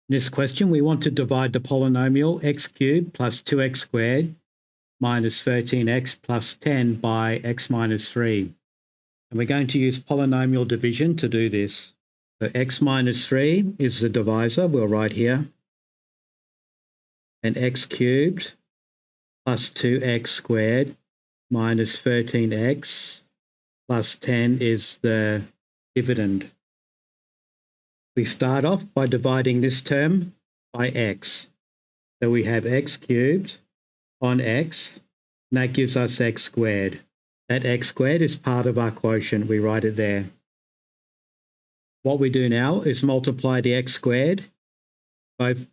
In this question, we want to divide the polynomial x cubed plus 2x squared minus 13x plus 10 by x minus 3. And we're going to use polynomial division to do this. So x minus 3 is the divisor, we'll write here. And x cubed plus 2x squared minus 13x plus 10 is the dividend. We start off by dividing this term by x. So we have x cubed on x, and that gives us x squared. That x squared is part of our quotient. We write it there. What we do now is multiply the x squared, both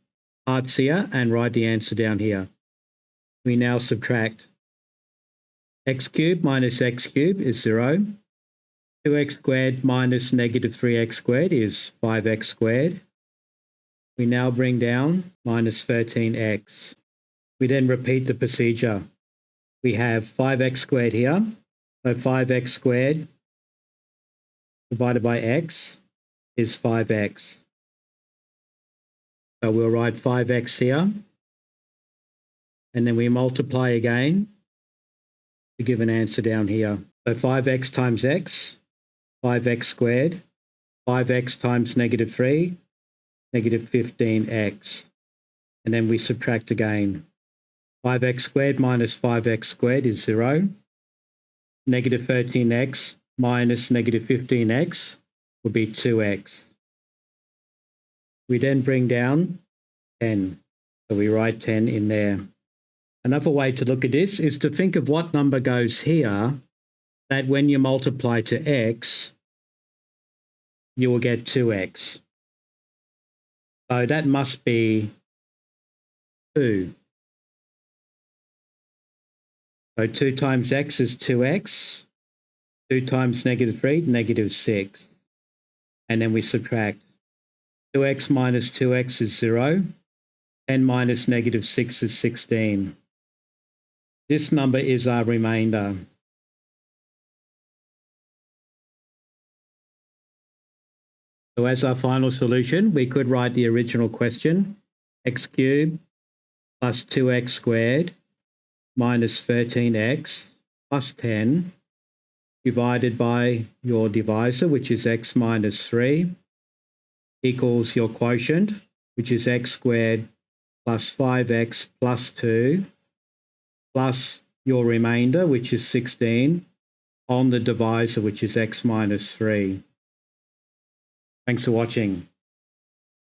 parts here, and write the answer down here. We now subtract. X cubed minus x cubed is 0. 2x squared minus negative 3x squared is 5x squared. We now bring down minus 13x. We then repeat the procedure. We have 5x squared here. So 5x squared divided by x is 5x. So we'll write 5x here. And then we multiply again to give an answer down here. So 5x times x, 5x squared, 5x times negative 3, negative 15x. And then we subtract again. 5x squared minus 5x squared is 0. Negative 13x minus negative 15x will be 2x. We then bring down 10. So we write 10 in there. Another way to look at this is to think of what number goes here that when you multiply to x, you will get 2x. So that must be 2. So 2 times x is 2x. 2 times negative 3, negative 6. And then we subtract. 2x minus 2x is 0. 10 minus negative 6 is 16. This number is our remainder. So as our final solution, we could write the original question, x cubed plus 2x squared minus 13x plus 10 divided by your divisor, which is x minus 3, equals your quotient, which is x squared plus 5x plus 2, plus your remainder, which is 16, on the divisor, which is x minus 3. Thanks for watching.